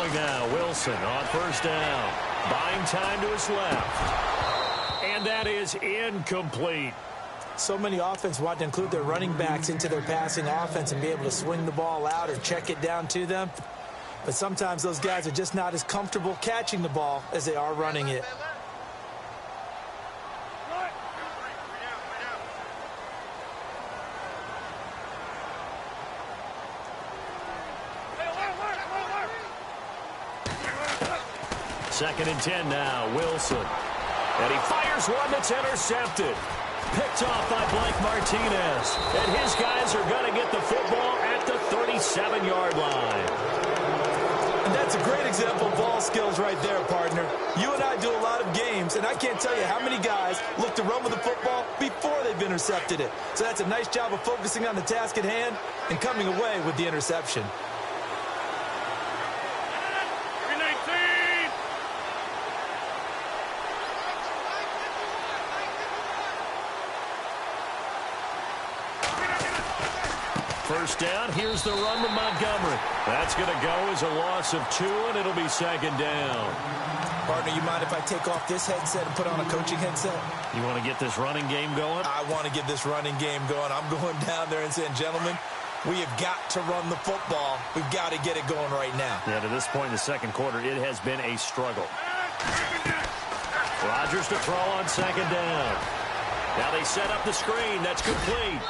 throwing now. Wilson on first down. Buying time to his left. And that is incomplete. So many offenses want to include their running backs into their passing offense and be able to swing the ball out or check it down to them. But sometimes those guys are just not as comfortable catching the ball as they are running it. Second and 10 now, Wilson. And he fires one that's intercepted. Picked off by Blake Martinez. And his guys are going to get the football at the 37-yard line. And that's a great example of ball skills right there, partner. You and I do a lot of games, and I can't tell you how many guys look to run with the football before they've intercepted it. So that's a nice job of focusing on the task at hand and coming away with the interception. First down, here's the run with Montgomery. That's going to go as a loss of 2, and it'll be second down. Partner, you mind if I take off this headset and put on a coaching headset? You want to get this running game going? I want to get this running game going. I'm going down there and saying, gentlemen, we have got to run the football. We've got to get it going right now. Yeah, to this point in the second quarter, it has been a struggle. Rodgers to throw on second down. Now they set up the screen. That's complete.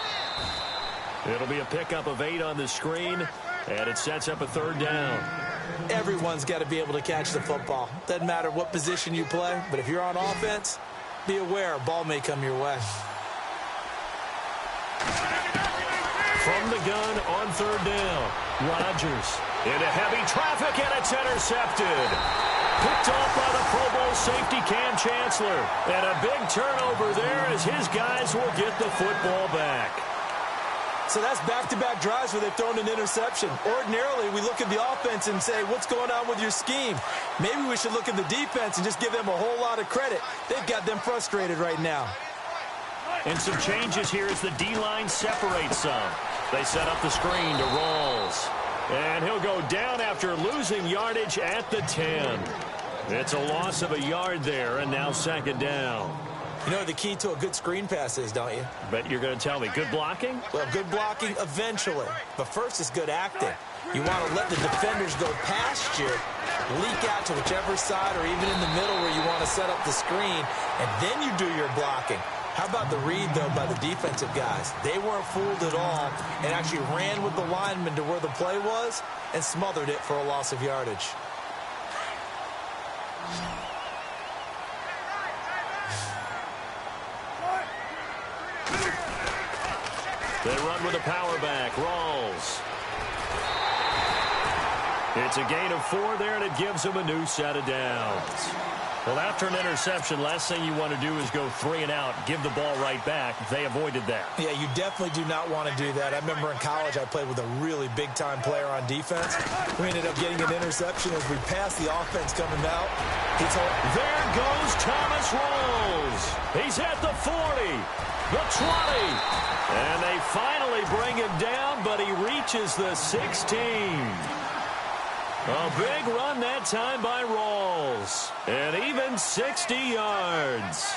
It'll be a pickup of 8 on the screen, and it sets up a third down. Everyone's got to be able to catch the football. Doesn't matter what position you play, but if you're on offense, be aware a ball may come your way. From the gun on third down, Rodgers into heavy traffic, and it's intercepted. Picked off by the Pro Bowl safety Cam Chancellor. And a big turnover there as his guys will get the football back. So that's back-to-back drives where they've thrown an interception. Ordinarily, we look at the offense and say, what's going on with your scheme? Maybe we should look at the defense and just give them a whole lot of credit. They've got them frustrated right now. And some changes here as the D-line separates some. They set up the screen to Rawls. And he'll go down after losing yardage at the 10. It's a loss of a yard there, and now second down. You know the key to a good screen pass is, don't you? Bet you're going to tell me. Good blocking? Well, good blocking eventually. But first is good acting. You want to let the defenders go past you, leak out to whichever side or even in the middle where you want to set up the screen, and then you do your blocking. How about the read, though, by the defensive guys? They weren't fooled at all and actually ran with the lineman to where the play was and smothered it for a loss of yardage. They run with a power back. Rawls. It's a gain of 4 there, and it gives them a new set of downs. Well, after an interception, last thing you want to do is go 3 and out, give the ball right back. They avoided that. Yeah, you definitely do not want to do that. I remember in college I played with a really big-time player on defense. We ended up getting an interception as we passed the offense coming out. There goes Thomas Rawls. He's at the 40, the 20, and they finally bring him down, but he reaches the 16. A big run that time by Rawls. And even 60 yards.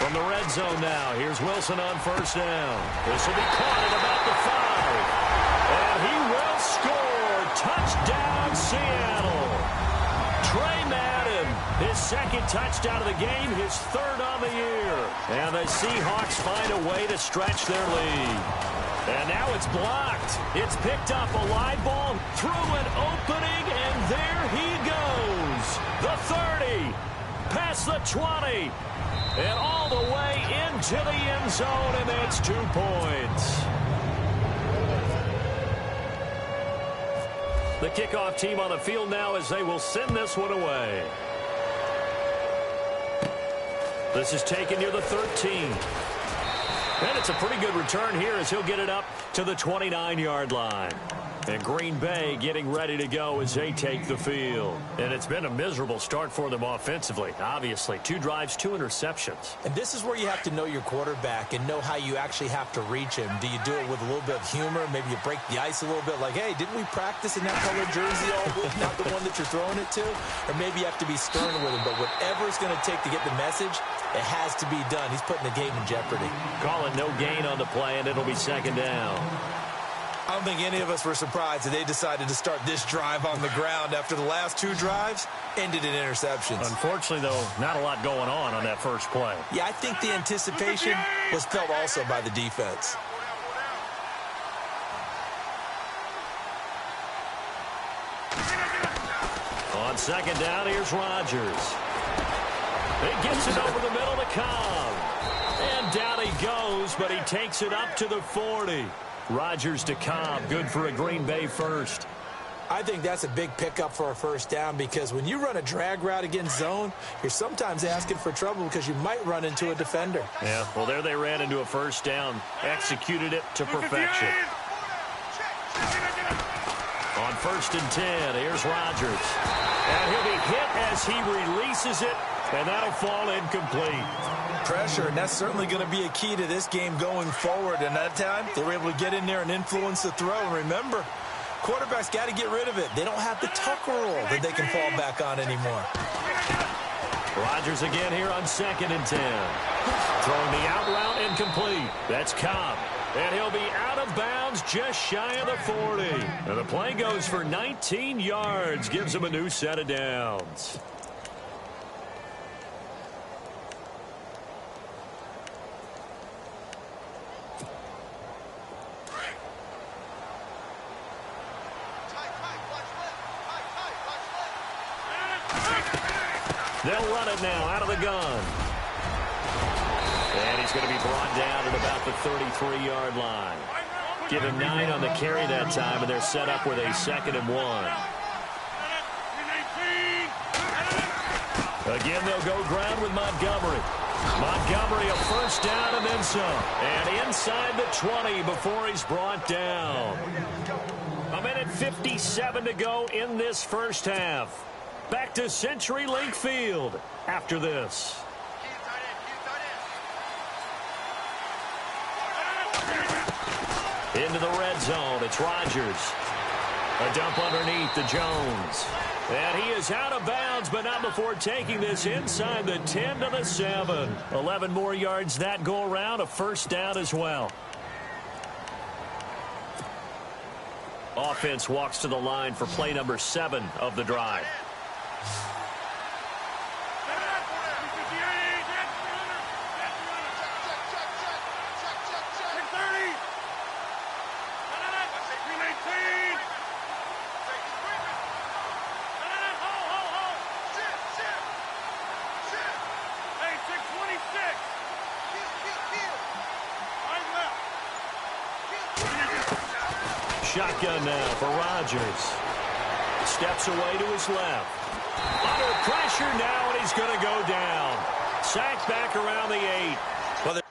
From the red zone now, here's Wilson on first down. This will be caught at about the 5. And he will score. Touchdown, Seattle. Trey Madden, his second touchdown of the game, his 3rd on the year. And the Seahawks find a way to stretch their lead. And now it's blocked. It's picked up a live ball through an opening, and there he goes. The 30, past the 20, and all the way into the end zone, and that's 2 points. The kickoff team on the field now as they will send this one away. This is taken near the 13. And it's a pretty good return here as he'll get it up to the 29-yard line. And Green Bay getting ready to go as they take the field. And it's been a miserable start for them offensively. Obviously, 2 drives, 2 interceptions. And this is where you have to know your quarterback and know how you actually have to reach him. Do you do it with a little bit of humor? Maybe you break the ice a little bit like, hey, didn't we practice in that color jersey all week, not the one that you're throwing it to? Or maybe you have to be stern with him. But whatever it's going to take to get the message, it has to be done. He's putting the game in jeopardy. Calling no gain on the play, and it'll be 2nd down. I don't think any of us were surprised that they decided to start this drive on the ground after the last 2 drives ended in interceptions. Unfortunately, though, not a lot going on that first play. Yeah, I think the anticipation was felt also by the defense. On 2nd down, here's Rodgers. He gets it over the middle to Cobb. And down he goes, but he takes it up to the 40. Rodgers to Cobb, good for a Green Bay first. I think that's a big pickup for a first down because when you run a drag route against zone, you're sometimes asking for trouble because you might run into a defender. Yeah, well, there they ran into a first down, executed it to perfection. On 1st and 10, here's Rodgers. And he'll be hit as he releases it, and that'll fall incomplete. Pressure, and that's certainly going to be a key to this game going forward. And that time, they were able to get in there and influence the throw. And remember, quarterbacks got to get rid of it. They don't have the tuck rule that they can fall back on anymore. Rodgers again here on 2nd and 10. Throwing the out route incomplete. That's Cobb. And he'll be out of bounds just shy of the 40. And the play goes for 19 yards. Gives him a new set of downs. They'll run it now out of the gun. And he's going to be brought down at about the 33-yard line. Give him 9 on the carry that time, and they're set up with a 2nd and 1. Again, they'll go ground with Montgomery. Montgomery a first down and then some. And inside the 20 before he's brought down. 1:57 to go in this first half. Back to CenturyLink Field after this. Into the red zone, it's Rodgers. A dump underneath to Jones. And he is out of bounds, but not before taking this inside the 10 to the 7. 11 more yards that go around, a first down as well. Offense walks to the line for play number 7 of the drive. Shotgun now for Rodgers. Steps away to his left. Under pressure now, and he's going to go down. Sacked back around the 8. Well,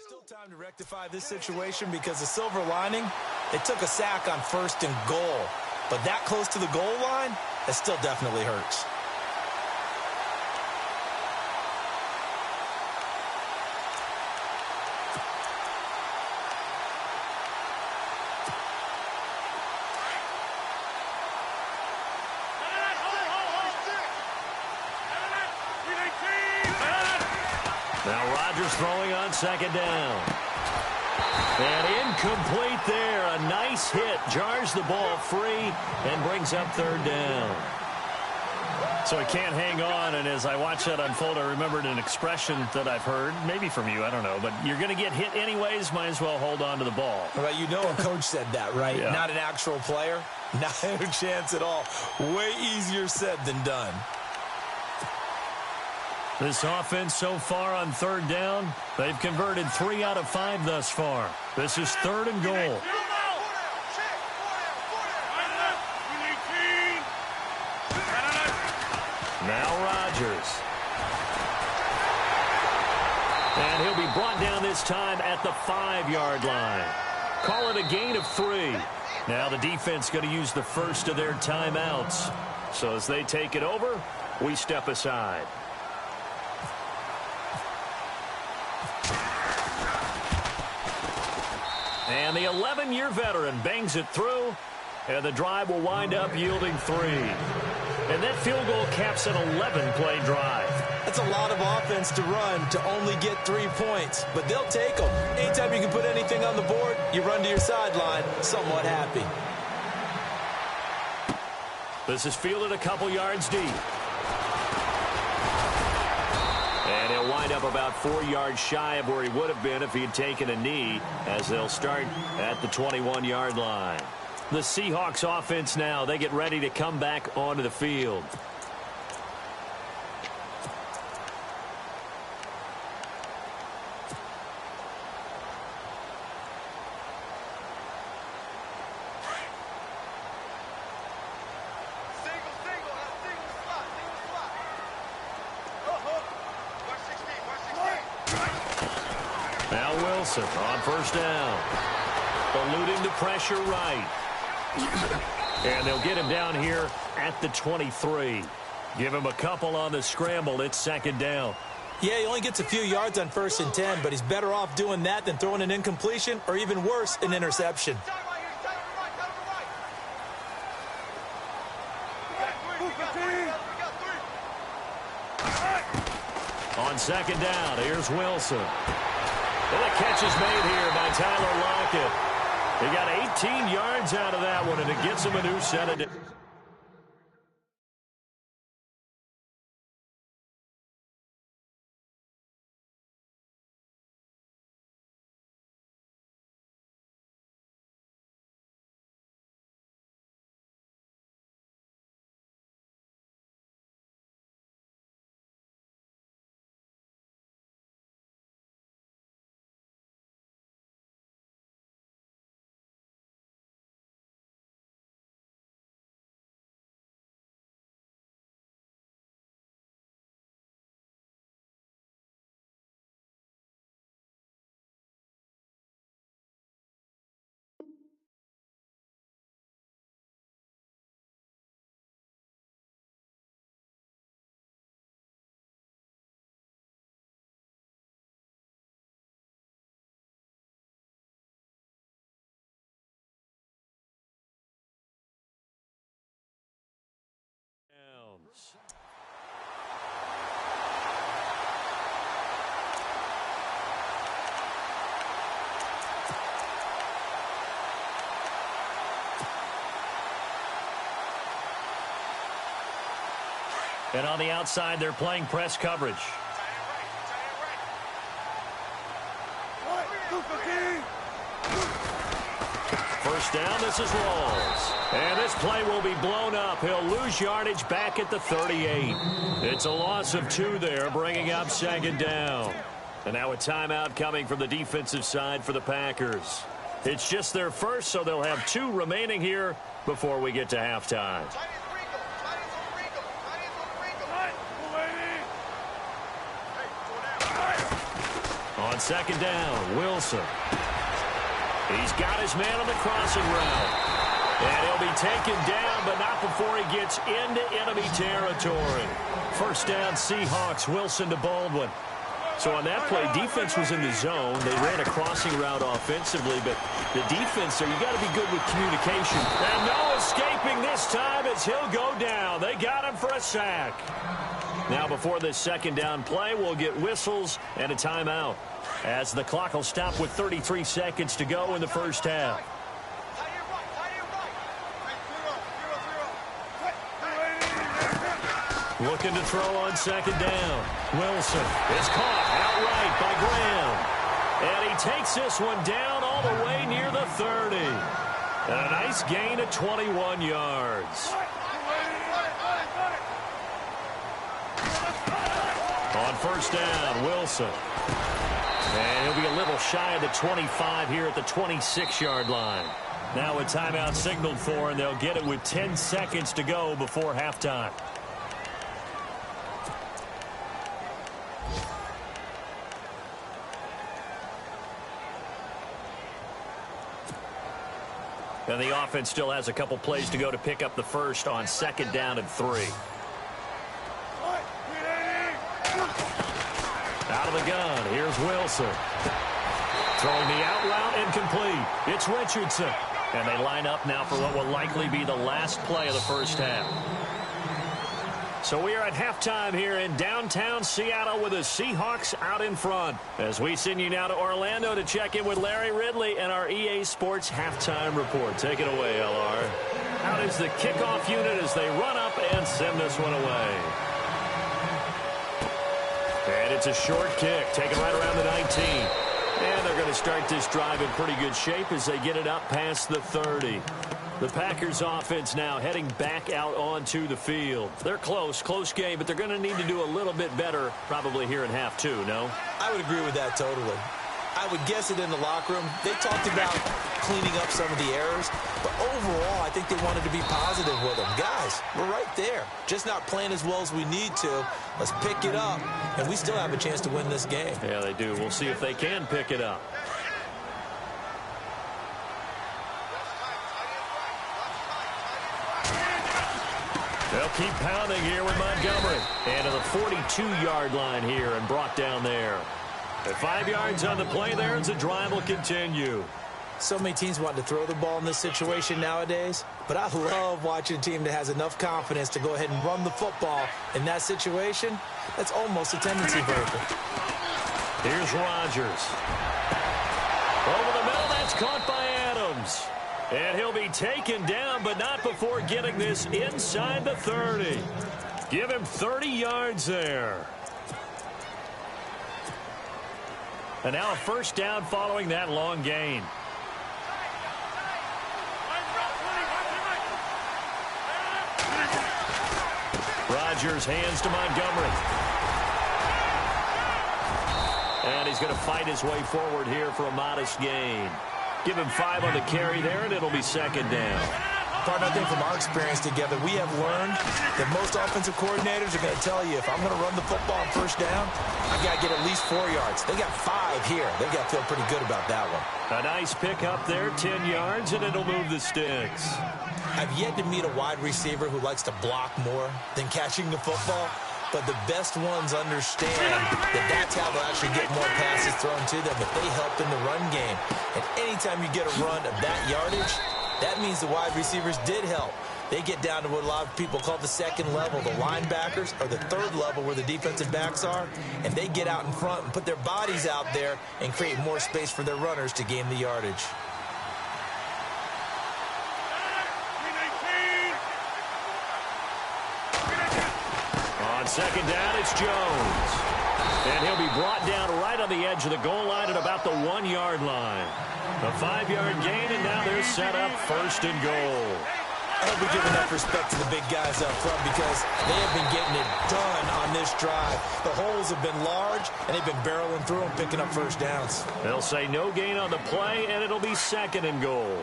still time to rectify this situation because the silver lining, it took a sack on 1st and goal. But that close to the goal line, it still definitely hurts. Now Rodgers throwing on second down. And incomplete there. A nice hit. Jars the ball free and brings up third down. So he can't hang on, and as I watch that unfold, I remembered an expression that I've heard, maybe from you, I don't know, but you're going to get hit anyways, might as well hold on to the ball. Well, you know a coach said that, right? Yeah. Not an actual player. Not a chance at all. Way easier said than done. This offense so far on third down, they've converted 3 out of 5 thus far. This is third and goal. Now Rodgers. And he'll be brought down this time at the 5-yard line. Call it a gain of 3. Now the defense going to use the first of their timeouts. So as they take it over, we step aside. And the 11-year veteran bangs it through, and the drive will wind up yielding 3. And that field goal caps an 11-play drive. That's a lot of offense to run to only get 3 points, but they'll take them. Anytime you can put anything on the board, you run to your sideline somewhat happy. This is fielded a couple yards deep. And he'll wind up about 4 yards shy of where he would have been if he had taken a knee, as they'll start at the 21-yard line. The Seahawks offense now, they get ready to come back onto the field. Now Wilson on first down. Eluding the pressure right. And they'll get him down here at the 23. Give him a couple on the scramble. It's second down. Yeah, he only gets a few yards on 1st and 10, but he's better off doing that than throwing an incompletion or even worse, an interception. On second down, here's Wilson. And the catch is made here by Tyler Lockett. He got 18 yards out of that one, and it gets him a new set of... And on the outside, they're playing press coverage. First down, this is Rawls. And this play will be blown up. He'll lose yardage back at the 38. It's a loss of 2 there, bringing up second down. And now a timeout coming from the defensive side for the Packers. It's just their first, so they'll have 2 remaining here before we get to halftime. On second down, Wilson. He's got his man on the crossing route. And he'll be taken down, but not before he gets into enemy territory. First down, Seahawks. Wilson to Baldwin. So on that play, defense was in the zone. They ran a crossing route offensively, but the defense there, you got to be good with communication. And no escaping this time as he'll go down. They got him for a sack. Now before this second down play, we'll get whistles and a timeout, as the clock will stop with 33 seconds to go in the first half. Looking to throw on second down. Wilson is caught outright by Graham. And he takes this one down all the way near the 30. And a nice gain of 21 yards. On first down, Wilson. And he'll be a little shy of the 25 here at the 26-yard line. Now a timeout signaled for, and they'll get it with 10 seconds to go before halftime. And the offense still has a couple plays to go to pick up the first on second down and 3. Out of the gun, here's Wilson. Throwing the out route incomplete. It's Richardson. And they line up now for what will likely be the last play of the first half. So we are at halftime here in downtown Seattle with the Seahawks out in front. As we send you now to Orlando to check in with Larry Ridley and our EA Sports halftime report. Take it away, LR. Out is the kickoff unit as they run up and send this one away. And it's a short kick, taken right around the 19. And they're going to start this drive in pretty good shape as they get it up past the 30. The Packers offense now heading back out onto the field. They're close game, but they're going to need to do a little bit better probably here in half two, no? I would agree with that totally. I would guess it in the locker room. They talked about cleaning up some of the errors, but overall, I think they wanted to be positive with them. Guys, we're right there. Just not playing as well as we need to. Let's pick it up, and we still have a chance to win this game. Yeah, they do. We'll see if they can pick it up. They'll keep pounding here with Montgomery. And to the 42-yard line here and brought down there. At 5 yards on the play there as the drive will continue. So many teams want to throw the ball in this situation nowadays, but I love watching a team that has enough confidence to go ahead and run the football in that situation. That's almost a tendency breaker. Here's Rodgers. Over the middle, that's caught by Adams. And he'll be taken down, but not before getting this inside the 30. Give him 30 yards there. And now a first down following that long gain. Rodgers hands to Montgomery. And he's going to fight his way forward here for a modest gain. Give him 5 on the carry there, and it'll be second down. Partner, I think from our experience together, we have learned that most offensive coordinators are going to tell you, if I'm going to run the football on first down, I've got to get at least 4 yards. They got 5 here. They've got to feel pretty good about that one. A nice pick up there, 10 yards, and it'll move the sticks. I've yet to meet a wide receiver who likes to block more than catching the football. But the best ones understand that that's how they'll actually get more passes thrown to them if they help in the run game. And anytime you get a run of that yardage, that means the wide receivers did help. They get down to what a lot of people call the second level, the linebackers, or the third level where the defensive backs are, and they get out in front and put their bodies out there and create more space for their runners to gain the yardage. On second down, it's Jones. And he'll be brought down right on the edge of the goal line at about the 1 yard line. A 5-yard gain, and now they're set up first and goal. I hope we give enough respect to the big guys up front because they have been getting it done on this drive. The holes have been large, and they've been barreling through them, picking up first downs. They'll say no gain on the play, and it'll be second and goal.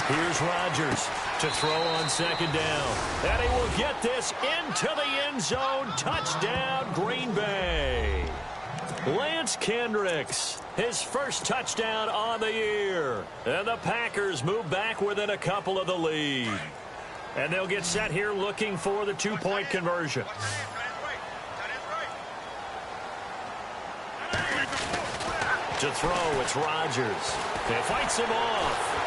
Here's Rodgers to throw on second down. And he will get this into the end zone. Touchdown, Green Bay. Lance Kendricks, his first touchdown on the year. And the Packers move back within a couple of the lead. And they'll get set here looking for the two-point conversion. To throw, it's Rodgers. He fights him off.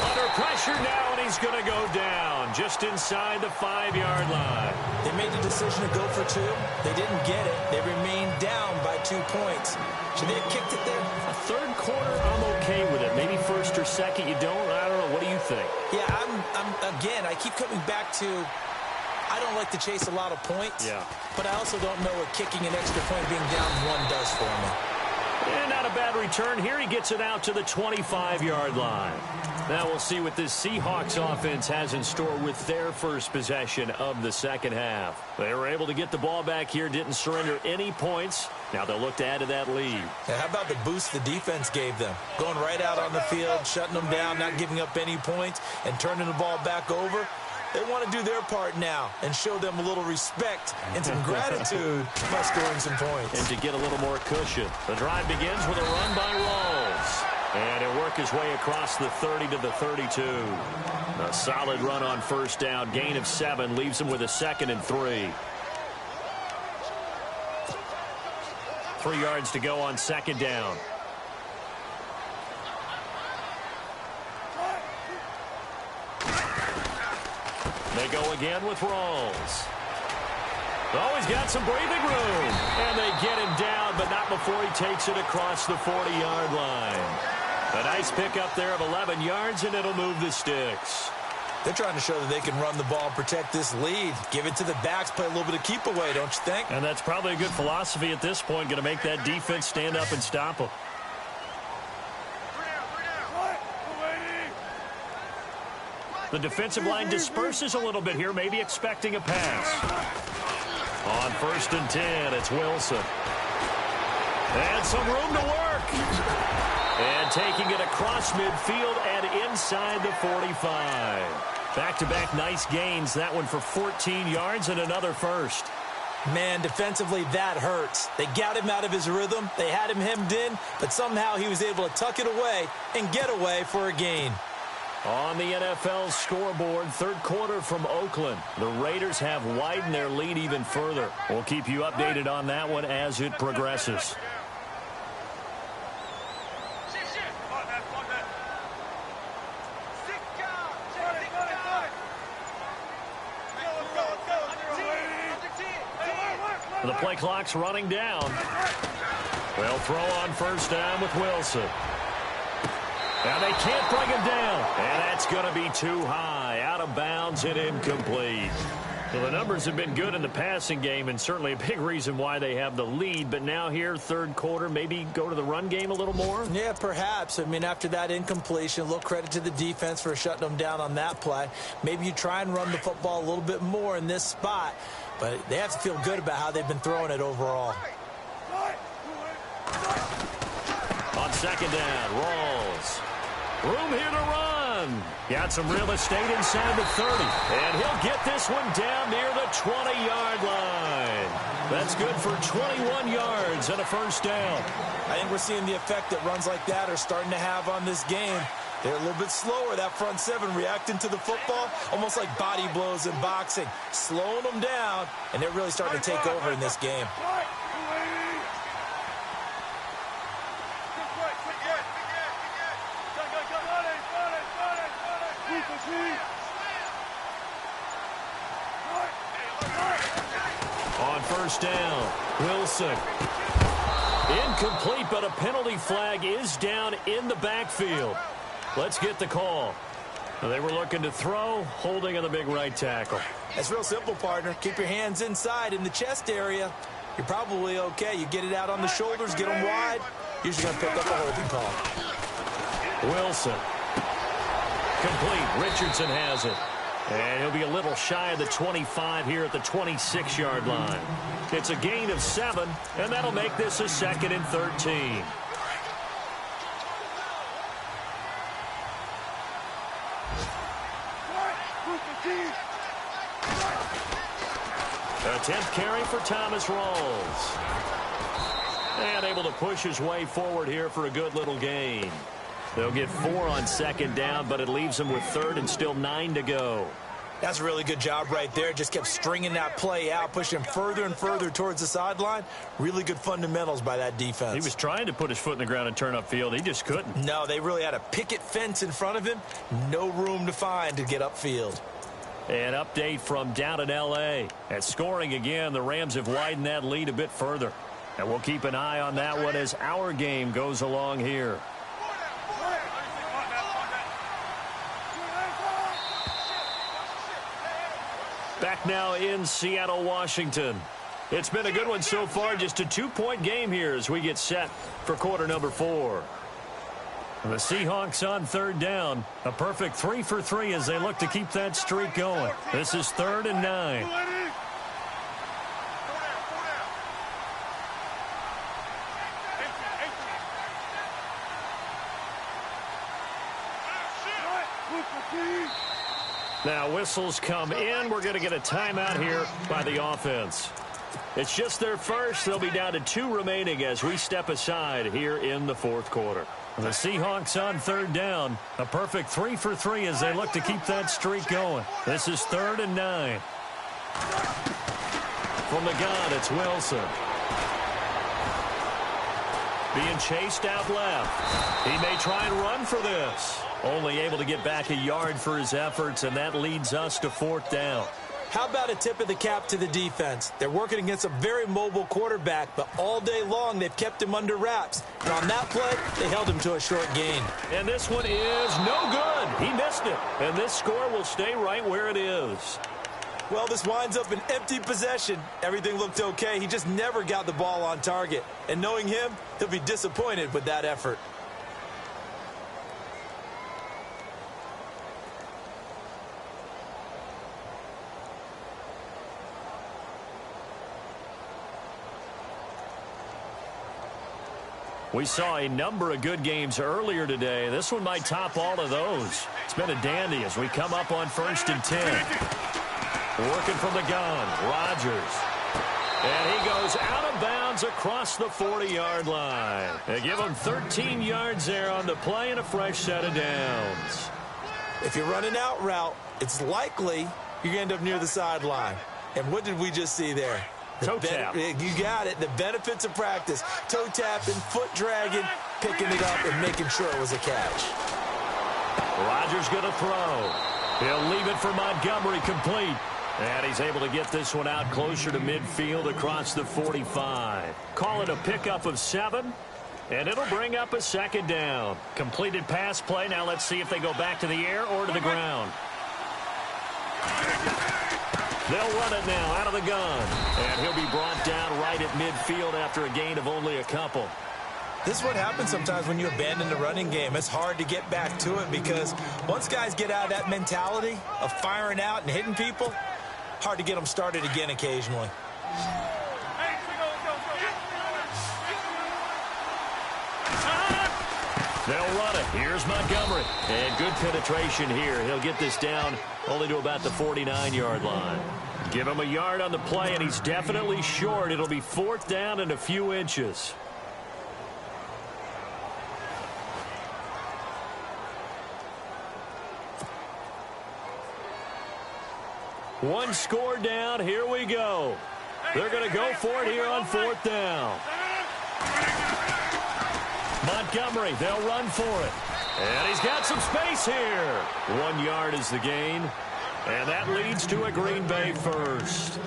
Under pressure now, and he's going to go down just inside the 5-yard line. They made the decision to go for two. They didn't get it. They remained down by 2 points. Should they have kicked it there? A third quarter, I'm okay with it. Maybe first or second, you don't. I don't know. What do you think? Yeah, again, I keep coming back to I don't like to chase a lot of points. Yeah. But I also don't know what kicking an extra point being down one does for me. And not a bad return here. He gets it out to the 25-yard line. Now we'll see what this Seahawks offense has in store with their first possession of the second half. They were able to get the ball back here, didn't surrender any points. Now they'll look to add to that lead. How about the boost the defense gave them? Going right out on the field, shutting them down, not giving up any points, and turning the ball back over. They want to do their part now and show them a little respect and some gratitude by scoring some points. And to get a little more cushion. The drive begins with a run by Rawls. And he'll work his way across the 30 to the 32. A solid run on first down. Gain of 7 leaves him with a 2nd and 3. 3 yards to go on 2nd down. They go again with Rawls. Oh, he's got some breathing room. And they get him down, but not before he takes it across the 40-yard line. A nice pickup there of 11 yards, and it'll move the sticks. They're trying to show that they can run the ball and protect this lead. Give it to the backs, play a little bit of keep away, don't you think? And that's probably a good philosophy at this point, going to make that defense stand up and stop them. The defensive line disperses a little bit here, maybe expecting a pass. On 1st and 10, it's Wilson. And some room to work. And taking it across midfield and inside the 45. Back-to-back nice gains. That one for 14 yards and another first. Man, defensively, that hurts. They got him out of his rhythm. They had him hemmed in, but somehow he was able to tuck it away and get away for a gain. On the NFL scoreboard, third quarter from Oakland. The Raiders have widened their lead even further. We'll keep you updated on that one as it progresses. The play clock's running down. They'll throw on first down with Wilson. Now they can't bring him down. And that's going to be too high. Out of bounds and incomplete. Well, the numbers have been good in the passing game and certainly a big reason why they have the lead. But now here, third quarter, maybe go to the run game a little more? Yeah, perhaps. I mean, after that incompletion, a little credit to the defense for shutting them down on that play. Maybe you try and run the football a little bit more in this spot. But they have to feel good about how they've been throwing it overall. On second down, Rawls. Room here to run. Got some real estate inside the 30. And he'll get this one down near the 20-yard line. That's good for 21 yards and a first down. I think we're seeing the effect that runs like that are starting to have on this game. They're a little bit slower, that front seven, reacting to the football, almost like body blows in boxing, slowing them down, and they're really starting to take over in this game. On first down, Wilson. Incomplete, but a penalty flag is down in the backfield. Let's get the call. They were looking to throw, holding on the big right tackle. That's real simple, partner. Keep your hands inside in the chest area. You're probably okay. You get it out on the shoulders, get them wide. Usually going to pick up a holding call. Wilson. Complete. Richardson has it. And he'll be a little shy of the 25 here at the 26-yard line. It's a gain of 7, and that'll make this a 2nd and 13. A 10th carry for Thomas Rawls. And able to push his way forward here for a good little gain. They'll get 4 on second down, but it leaves them with third and still 9 to go. That's a really good job right there. Just kept stringing that play out, pushing him further and further towards the sideline. Really good fundamentals by that defense. He was trying to put his foot in the ground and turn upfield. He just couldn't. No, they really had a picket fence in front of him. No room to find to get upfield. An update from down in L.A. At scoring again, the Rams have widened that lead a bit further. And we'll keep an eye on that one as our game goes along here. Back now in Seattle, Washington. It's been a good one so far. Just a 2-point game here as we get set for quarter number 4. The Seahawks on third down. A perfect 3 for 3 as they look to keep that streak going. This is 3rd and 9. Now whistles come in. We're going to get a timeout here by the offense. It's just their first. They'll be down to 2 remaining as we step aside here in the 4th quarter. The Seahawks on third down. A perfect 3 for 3 as they look to keep that streak going. This is 3rd and 9. From the gun, it's Wilson. Being chased out left. He may try and run for this. Only able to get back a yard for his efforts, and that leads us to 4th down. How about a tip of the cap to the defense? They're working against a very mobile quarterback, but all day long they've kept him under wraps. And on that play, they held him to a short gain. And this one is no good. He missed it. And this score will stay right where it is. Well, this winds up an empty possession. Everything looked okay. He just never got the ball on target. And knowing him, he'll be disappointed with that effort. We saw a number of good games earlier today. This one might top all of those. It's been a dandy as we come up on 1st and 10. Working from the gun, Rodgers. And he goes out of bounds across the 40-yard line. They give him 13 yards there on the play and a fresh set of downs. If you run an out route, it's likely you're going to end up near the sideline. And what did we just see there? Toe tap. You got it. The benefits of practice. Toe tapping, foot dragging, picking it up, and making sure it was a catch. Rodgers going to throw. He'll leave it for Montgomery complete. And he's able to get this one out closer to midfield across the 45. Call it a pickup of 7. And it'll bring up a 2nd down. Completed pass play. Now let's see if they go back to the air or to the ground. They'll run it now out of the gun. And he'll be brought down right at midfield after a gain of only a couple. This is what happens sometimes when you abandon the running game. It's hard to get back to it because once guys get out of that mentality of firing out and hitting people, hard to get them started again occasionally. They'll run it. Here's Montgomery. And good penetration here. He'll get this down only to about the 49-yard line. Give him a yard on the play, and he's definitely short. It'll be 4th down and a few inches. One score down. Here we go. They're going to go for it here on 4th down. Montgomery, they'll run for it. And he's got some space here. 1 yard is the gain. And that leads to a Green Bay first.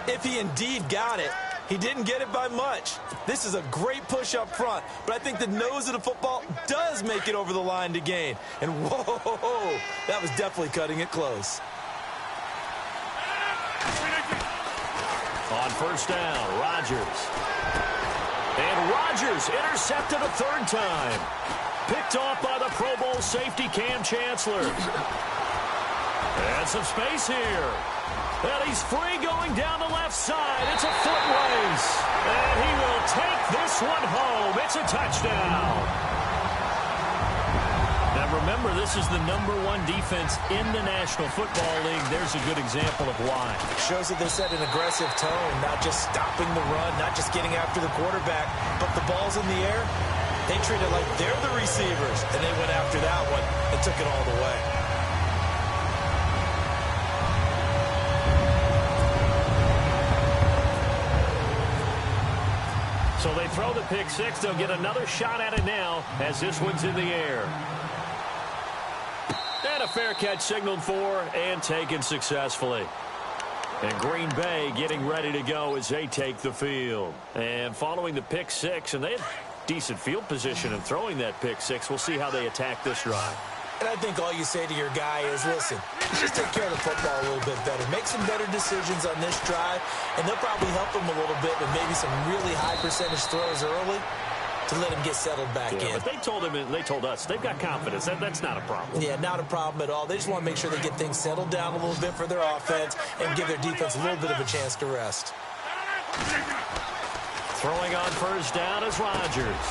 If he indeed got it, he didn't get it by much. This is a great push up front, but I think the nose of the football does make it over the line to gain. And whoa, that was definitely cutting it close. On 1st down, Rodgers. And Rodgers intercepted a 3rd time. Picked off by the Pro Bowl safety Cam Chancellor. And some space here. And he's free going down the left side. It's a foot race. And he will take this one home. It's a touchdown. Number remember, this is the #1 defense in the National Football League. There's a good example of why. Shows that they set an aggressive tone, not just stopping the run, not just getting after the quarterback, but the ball's in the air. They treat it like they're the receivers, and they went after that one and took it all the way. So they throw the pick six. They'll get another shot at it now as this one's in the air. And a fair catch signaled for and taken successfully. And Green Bay getting ready to go as they take the field. And following the pick six, and they had decent field position in throwing that pick six. We'll see how they attack this drive. And I think all you say to your guy is, listen, just take care of the football a little bit better. Make some better decisions on this drive, and they'll probably help him a little bit with maybe some really high percentage throws early to let him get settled back in. But they told him, and they told us, they've got confidence. That's not a problem. Yeah, not a problem at all. They just want to make sure they get things settled down a little bit for their offense and give their defense a little bit of a chance to rest. Throwing on first down is Rodgers.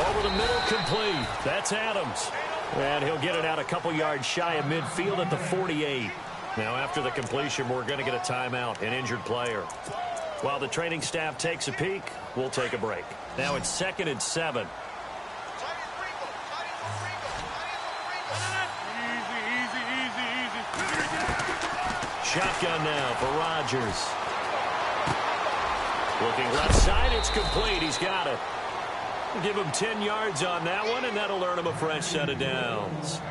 Over the middle, complete. That's Adams. And he'll get it out a couple yards shy of midfield at the 48. Now, after the completion, we're going to get a timeout, an injured player. While the training staff takes a peek, we'll take a break. Now it's 2nd and 7. Shotgun now for Rodgers. Looking left side, it's complete. He's got it. Give him 10 yards on that one, and that'll earn him a fresh set of downs.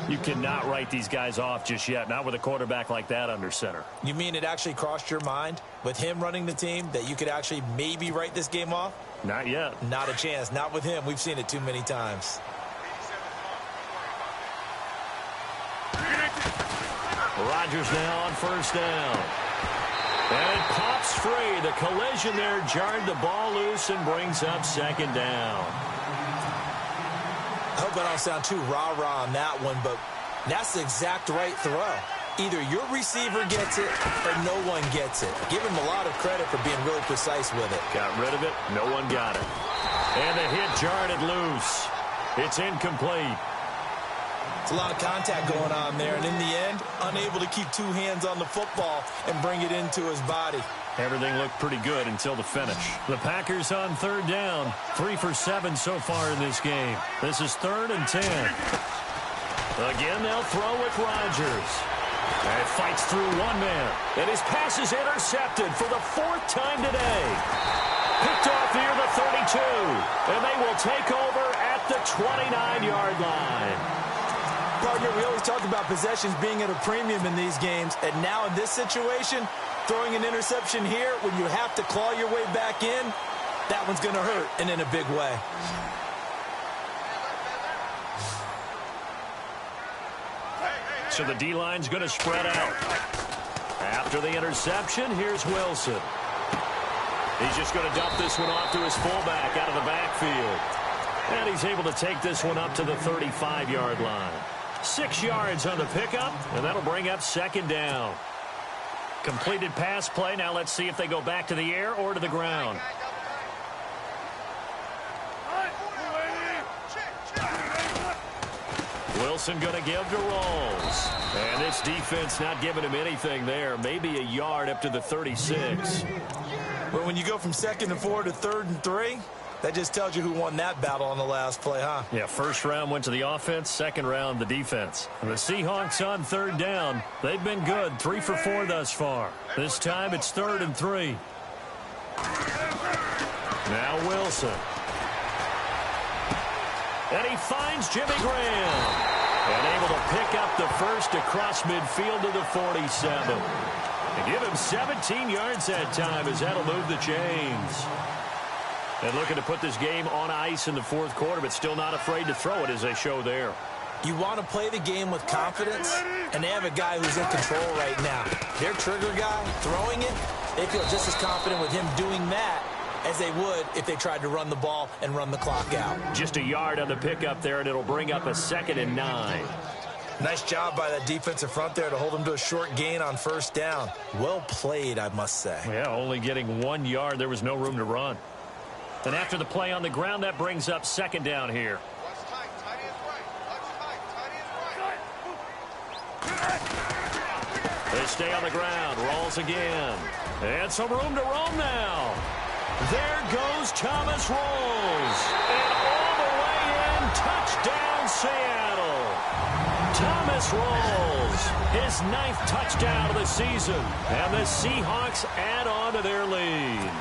You cannot write these guys off just yet, not with a quarterback like that under center. You mean it actually crossed your mind with him running the team that you could actually maybe write this game off? Not yet. Not a chance. Not with him. We've seen it too many times. Rodgers now on first down. And it pops free. The collision there jarred the ball loose and brings up 2nd down. I hope I don't sound too rah-rah on that one, but that's the exact right throw. Either your receiver gets it or no one gets it. Give him a lot of credit for being really precise with it. Got rid of it. No one got it. And the hit jarred it loose. It's incomplete. It's a lot of contact going on there, and in the end, unable to keep two hands on the football and bring it into his body. Everything looked pretty good until the finish. The Packers on 3rd down. 3 for 7 so far in this game. This is 3rd and 10. Again, they'll throw with Rodgers. And it fights through one man. And his pass is intercepted for the 4th time today. Picked off near the 32. And they will take over at the 29-yard line. Partner, we always talk about possessions being at a premium in these games, and now in this situation, throwing an interception here when you have to claw your way back in, that one's going to hurt, and in a big way. So the D-line's going to spread out. After the interception, here's Wilson. He's just going to dump this one off to his fullback out of the backfield. And he's able to take this one up to the 35-yard line. 6 yards on the pickup, and that'll bring up 2nd down. Completed pass play. Now let's see if they go back to the air or to the ground. Wilson going to give to Rolls. And this defense not giving him anything there. Maybe a yard up to the 36. Well, when you go from 2nd and 4 to 3rd and 3, that just tells you who won that battle on the last play, huh? Yeah, first round went to the offense, second round the defense. And the Seahawks on 3rd down. They've been good, 3 for 4 thus far. This time it's 3rd and 3. Now Wilson. And he finds Jimmy Graham. And able to pick up the first across midfield to the 47. And give him 17 yards that time as that'll move the chains. And looking to put this game on ice in the 4th quarter, but still not afraid to throw it as they show there. You want to play the game with confidence, and they have a guy who's in control right now. Their trigger guy, throwing it, they feel just as confident with him doing that as they would if they tried to run the ball and run the clock out. Just a yard on the pickup there, and it'll bring up a 2nd and 9. Nice job by that defensive front there to hold him to a short gain on first down. Well played, I must say. Yeah, only getting 1 yard. There was no room to run. And after the play on the ground, that brings up 2nd down here. They stay on the ground. Rolls again. And some room to roam now. There goes Thomas Rolls. And all the way in. Touchdown, Seattle. Thomas Rolls. His 9th touchdown of the season. And the Seahawks add on to their lead.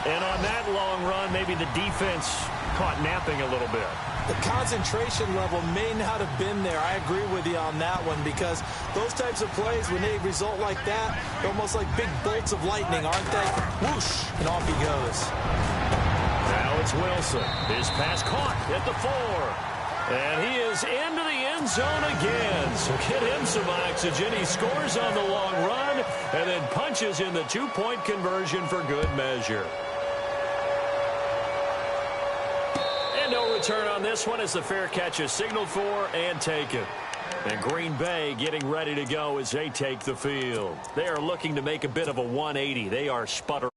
And on that long run, maybe the defense caught napping a little bit. The concentration level may not have been there. I agree with you on that one because those types of plays, when they result like that, they're almost like big bolts of lightning, aren't they? Whoosh, and off he goes. Now it's Wilson. His pass caught at the 4. And he is into the end zone again. So get him some oxygen. He scores on the long run and then punches in the 2-point conversion for good measure. No return on this one as the fair catch is signaled for and taken. And Green Bay getting ready to go as they take the field. They are looking to make a bit of a 180. They are sputtering.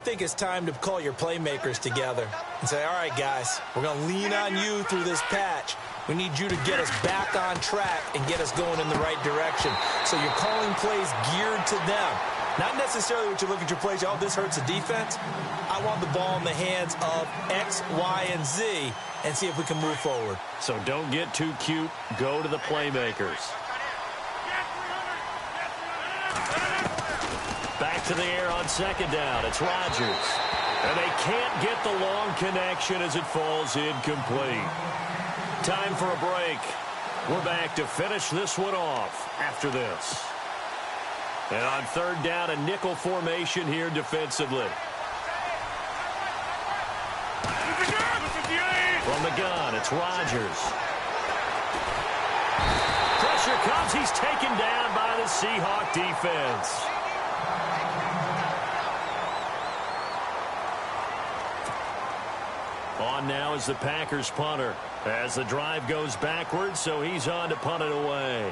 I think it's time to call your playmakers together and say, all right, guys, we're going to lean on you through this patch. We need you to get us back on track and get us going in the right direction. So you're calling plays geared to them. Not necessarily what you look at your plays, oh, this hurts the defense. I want the ball in the hands of X, Y, and Z and see if we can move forward. So don't get too cute. Go to the playmakers. Back to the air on 2nd down. It's Rodgers. And they can't get the long connection as it falls incomplete. Time for a break. We're back to finish this one off after this. And on 3rd down, a nickel formation here defensively. From the gun, it's Rodgers. Pressure comes. He's taken down by the Seahawk defense. On now is the Packers punter as the drive goes backwards, so he's on to punt it away.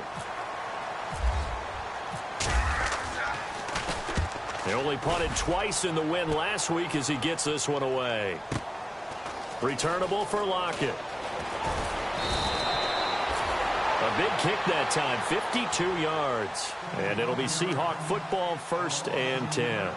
They only punted twice in the win last week as he gets this one away. Returnable for Lockett. A big kick that time, 52 yards. And it'll be Seahawk football, 1st and 10.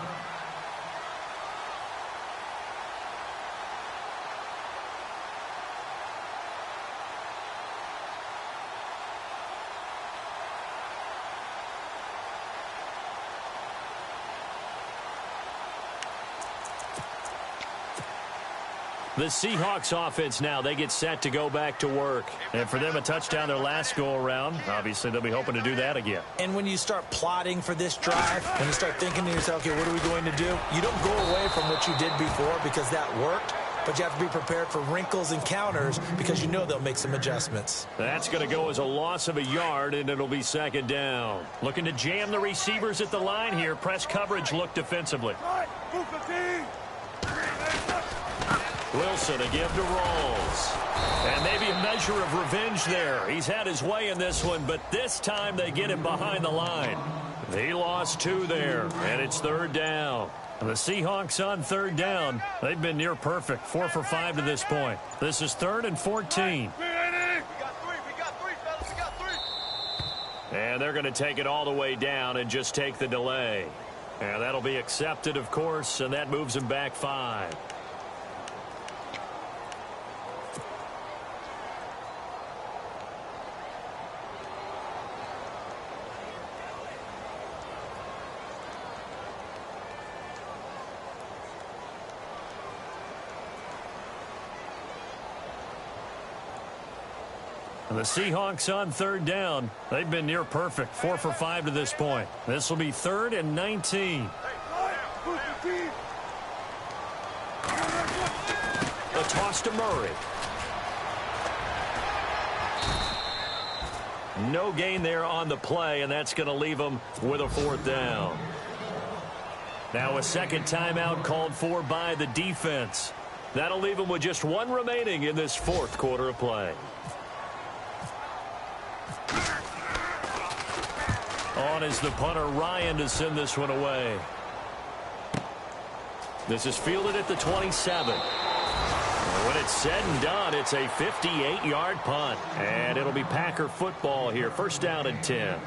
The Seahawks offense now, they get set to go back to work. And for them, a touchdown their last go-around. Obviously, they'll be hoping to do that again. And when you start plotting for this drive, when you start thinking to yourself, okay, what are we going to do? You don't go away from what you did before because that worked, but you have to be prepared for wrinkles and counters because you know they'll make some adjustments. That's going to go as a loss of a yard, and it'll be 2nd down. Looking to jam the receivers at the line here. Press coverage look defensively. Wilson, a give to Rolls. And maybe a measure of revenge there. He's had his way in this one, but this time they get him behind the line. They lost 2 there, and it's 3rd down. The Seahawks on 3rd down. They've been near perfect, 4 for 5 to this point. This is 3rd and 14. And they're going to take it all the way down and just take the delay. And that'll be accepted, of course, and that moves him back 5. The Seahawks on 3rd down. They've been near perfect, 4 for 5 to this point. This will be 3rd and 19. A toss to Murray. No gain there on the play, and that's going to leave them with a 4th down. Now a 2nd timeout called for by the defense. That'll leave them with just 1 remaining in this 4th quarter of play. On is the punter, Ryan, to send this one away. This is fielded at the 27. When it's said and done, it's a 58-yard punt. And it'll be Packer football here. First down and 10.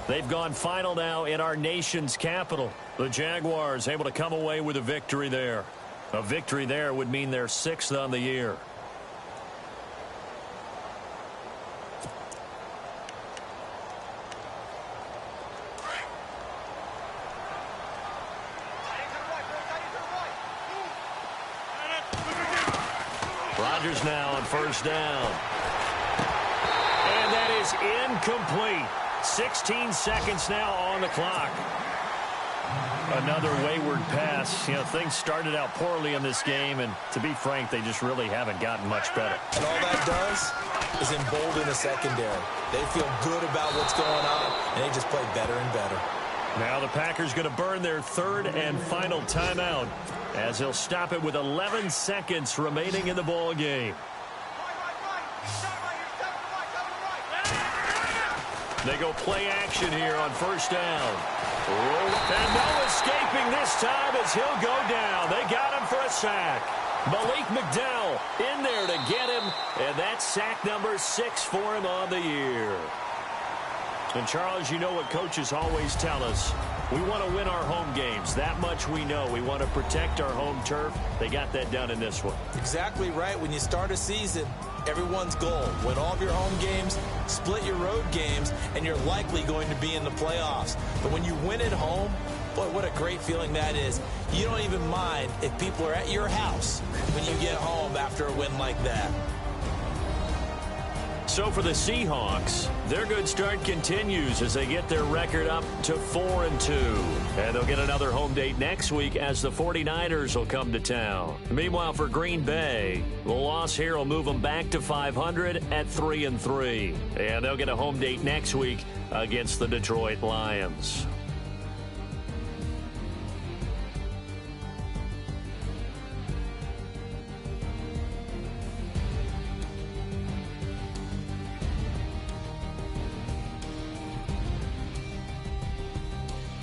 They've gone final now in our nation's capital. The Jaguars able to come away with a victory there. A victory there would mean they're 6th on the year. Rodgers now on first down. And that is incomplete. 16 seconds now on the clock. Another wayward pass. You know, things started out poorly in this game, and to be frank, they just really haven't gotten much better. And all that does is embolden the secondary. They feel good about what's going on, and they just play better and better. Now the Packers going to burn their third and final timeout as they'll stop it with 11 seconds remaining in the ball game. They go play action here on first down. And no escaping this time as he'll go down. They got him for a sack. Malik McDowell in there to get him, and that's sack number 6 for him on the year. And, Charles, you know what coaches always tell us. We want to win our home games. That much we know. We want to protect our home turf. They got that done in this one. Exactly right. When you start a season, everyone's goal: win all of your home games, split your road games, and you're likely going to be in the playoffs. But when you win at home, boy, what a great feeling that is. You don't even mind if people are at your house when you get home after a win like that. So for the Seahawks, their good start continues as they get their record up to 4-2. And they'll get another home date next week as the 49ers will come to town. Meanwhile, for Green Bay, the loss here will move them back to 500 at 3-3. And they'll get a home date next week against the Detroit Lions.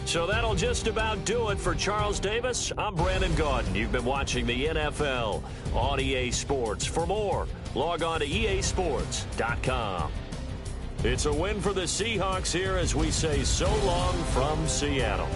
So that'll just about do it for Charles Davis. I'm Brandon Gaudin. You've been watching the NFL on EA Sports. For more, log on to easports.com. It's a win for the Seahawks here as we say so long from Seattle.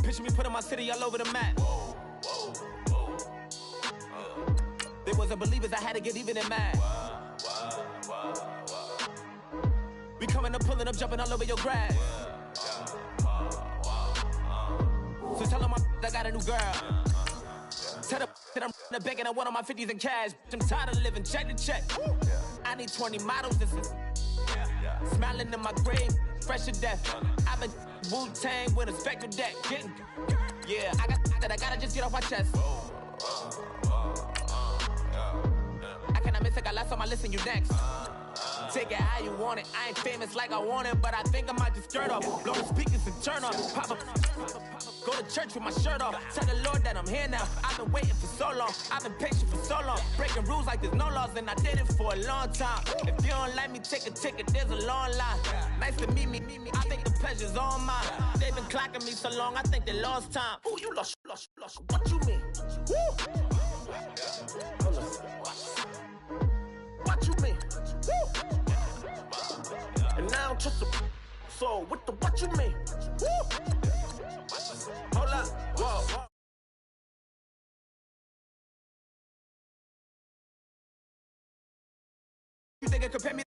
Picture me putting my city all over the map. They wasn't believers, I had to get even and mad. We coming up, pulling up, jumping all over your grass. So tell them I got a new girl. Tell them that I'm in the bank and I want all my 50s in cash. I'm tired of living check to check. I need 20 models. This is smiling in my grave, fresh to death. I've been Wu-Tang with a spectral deck. Yeah, I got that. I gotta just get off my chest. I cannot miss it. I last on my list and you next. Take it how you want it. I ain't famous like I want it, but I think I might just skirt off. Blow the speakers and turn off. Pop up. Go to church with my shirt off. Tell the Lord that I'm here now. I've been waiting for so long. I've been patient for so long. Breaking rules like there's no laws, and I did it for a long time. If you don't like me, take a ticket. There's a long line. Nice to meet me. I think the pleasure's all mine. They've been clocking me so long, I think they lost time. Ooh, you lost. What you mean? Woo! What you mean? Woo! And now I don't trust the so what you mean? Woo! Hold up, whoa. You think it compare me to